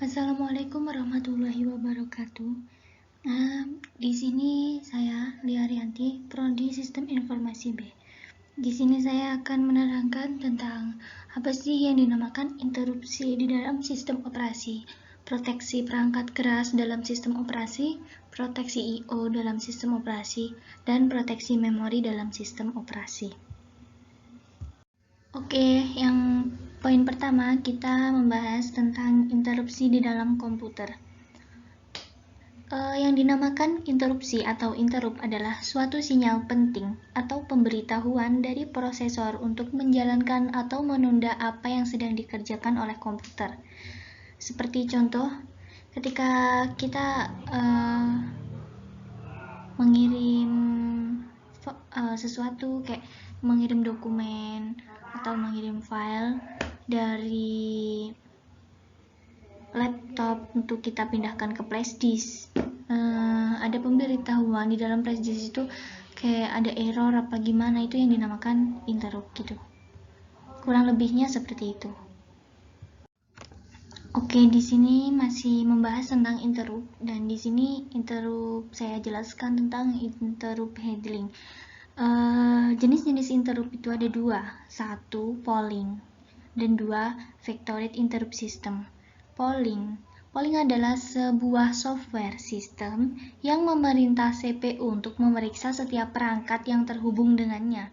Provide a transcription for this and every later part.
Assalamualaikum warahmatullahi wabarakatuh. Di sini saya Lia Rianti, Prodi Sistem Informasi B. Di sini saya akan menerangkan tentang apa sih yang dinamakan interupsi di dalam sistem operasi, proteksi perangkat keras dalam sistem operasi, proteksi I/O dalam sistem operasi, dan proteksi memori dalam sistem operasi. Oke, yang poin pertama kita membahas tentang interupsi di dalam komputer. Yang dinamakan interupsi atau interrupt adalah suatu sinyal penting atau pemberitahuan dari prosesor untuk menjalankan atau menunda apa yang sedang dikerjakan oleh komputer. Seperti contoh, ketika kita mengirim sesuatu kayak mengirim dokumen atau mengirim file dari laptop untuk kita pindahkan ke flash disk. Ada pemberitahuan di dalam flash disk itu kayak ada error apa gimana, itu yang dinamakan interrupt gitu. Kurang lebihnya seperti itu. Oke, di sini masih membahas tentang interrupt, dan di sini interrupt saya jelaskan tentang interrupt handling. Jenis-jenis interrupt itu ada dua, satu polling dan dua vectored interrupt system. Polling adalah sebuah software sistem yang memerintah CPU untuk memeriksa setiap perangkat yang terhubung dengannya.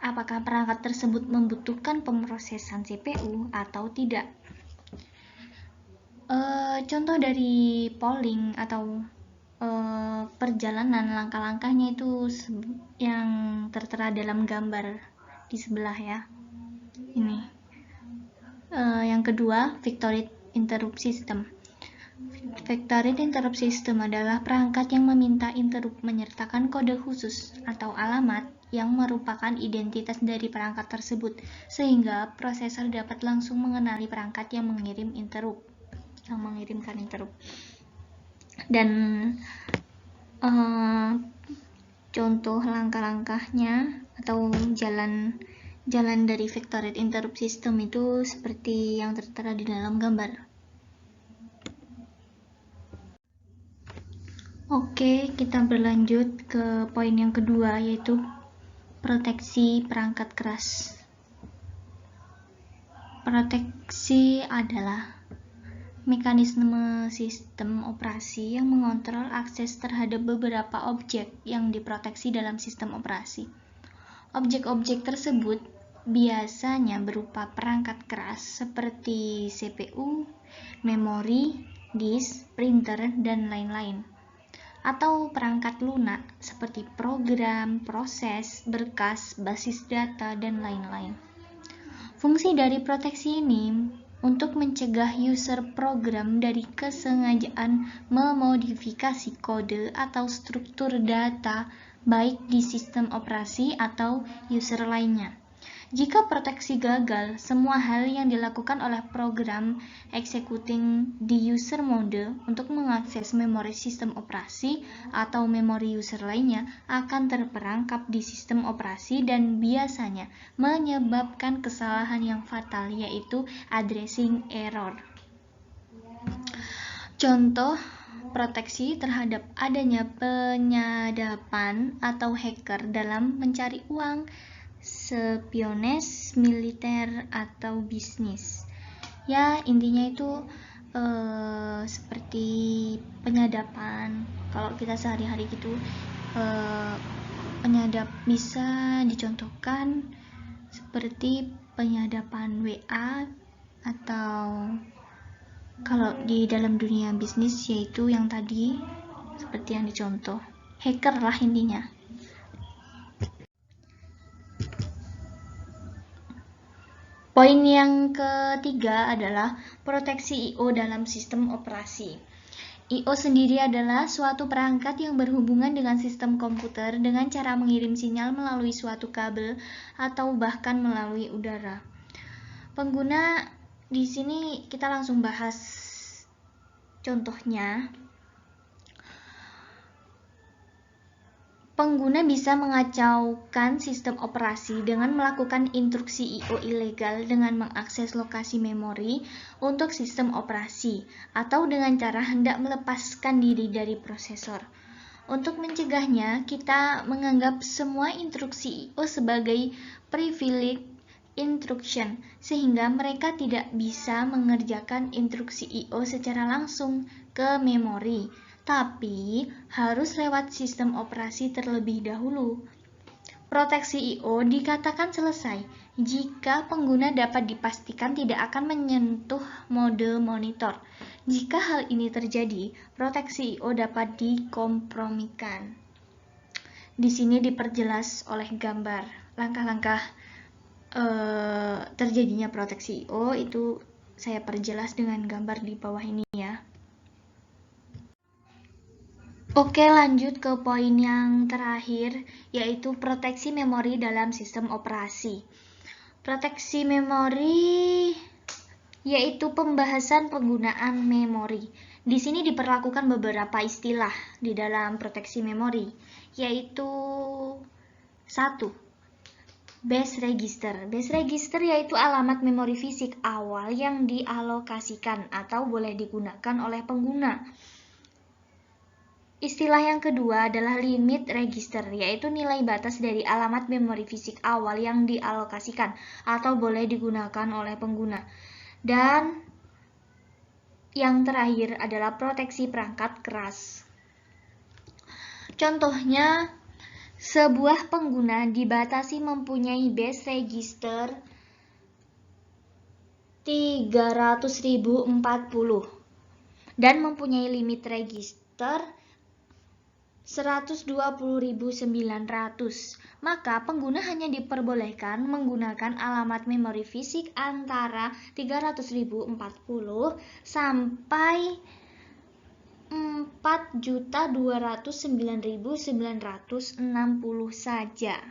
Apakah perangkat tersebut membutuhkan pemrosesan CPU atau tidak? Contoh dari polling atau perjalanan langkah-langkahnya itu yang tertera dalam gambar di sebelah ya. Ini. Yang kedua, vectored interrupt system. Vectored interrupt system adalah perangkat yang meminta interrupt menyertakan kode khusus atau alamat yang merupakan identitas dari perangkat tersebut, sehingga prosesor dapat langsung mengenali perangkat yang mengirimkan interrupt. Dan contoh langkah-langkahnya atau jalan dari vectored interrupt system itu seperti yang tertera di dalam gambar. Oke, kita berlanjut ke poin yang kedua, yaitu proteksi perangkat keras. Proteksi adalah mekanisme sistem operasi yang mengontrol akses terhadap beberapa objek yang diproteksi dalam sistem operasi. Objek-objek tersebut biasanya berupa perangkat keras seperti CPU, memori, disk, printer, dan lain-lain. Atau perangkat lunak seperti program, proses, berkas, basis data, dan lain-lain. Fungsi dari proteksi ini untuk mencegah user program dari kesengajaan memodifikasi kode atau struktur data baik di sistem operasi atau user lainnya. Jika proteksi gagal, semua hal yang dilakukan oleh program executing di user mode untuk mengakses memori sistem operasi atau memori user lainnya akan terperangkap di sistem operasi dan biasanya menyebabkan kesalahan yang fatal, yaitu addressing error. Contoh proteksi terhadap adanya penyadapan atau hacker dalam mencari uang, spionage, militer, atau bisnis. Ya, intinya itu seperti penyadapan. Kalau kita sehari-hari gitu, penyadap bisa dicontohkan seperti penyadapan WA, atau kalau di dalam dunia bisnis yaitu yang tadi seperti yang dicontoh, hacker lah intinya. Poin yang ketiga adalah proteksi I/O dalam sistem operasi. I/O sendiri adalah suatu perangkat yang berhubungan dengan sistem komputer dengan cara mengirim sinyal melalui suatu kabel atau bahkan melalui udara. Pengguna di sini kita langsung bahas contohnya. Pengguna bisa mengacaukan sistem operasi dengan melakukan instruksi I/O ilegal dengan mengakses lokasi memori untuk sistem operasi, atau dengan cara hendak melepaskan diri dari prosesor. Untuk mencegahnya, kita menganggap semua instruksi I/O sebagai privileged instruction, sehingga mereka tidak bisa mengerjakan instruksi I/O secara langsung ke memori, tapi harus lewat sistem operasi terlebih dahulu. Proteksi I/O dikatakan selesai jika pengguna dapat dipastikan tidak akan menyentuh mode monitor. Jika hal ini terjadi, proteksi I/O dapat dikompromikan. Di sini diperjelas oleh gambar langkah-langkah terjadinya proteksi I/O, itu saya perjelas dengan gambar di bawah ini ya. Oke, lanjut ke poin yang terakhir, yaitu proteksi memori dalam sistem operasi. Proteksi memori yaitu pembahasan penggunaan memori. Di sini diperlakukan beberapa istilah di dalam proteksi memori, yaitu 1. Base register. Base register yaitu alamat memori fisik awal yang dialokasikan atau boleh digunakan oleh pengguna. Istilah yang kedua adalah limit register, yaitu nilai batas dari alamat memori fisik awal yang dialokasikan atau boleh digunakan oleh pengguna. Dan yang terakhir adalah proteksi perangkat keras. Contohnya, sebuah pengguna dibatasi mempunyai base register 300.040 dan mempunyai limit register 120.900, maka pengguna hanya diperbolehkan menggunakan alamat memori fisik antara 300.040 sampai 4.209.960 saja.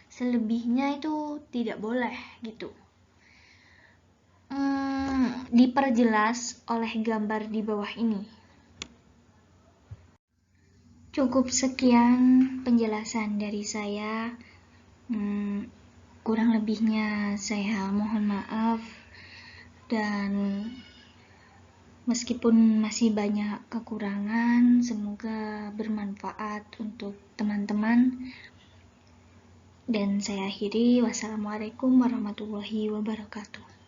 Selebihnya itu tidak boleh gitu. Diperjelas oleh gambar di bawah ini. Cukup sekian penjelasan dari saya. Kurang lebihnya saya mohon maaf, dan meskipun masih banyak kekurangan, semoga bermanfaat untuk teman-teman. Dan saya akhiri, wassalamualaikum warahmatullahi wabarakatuh.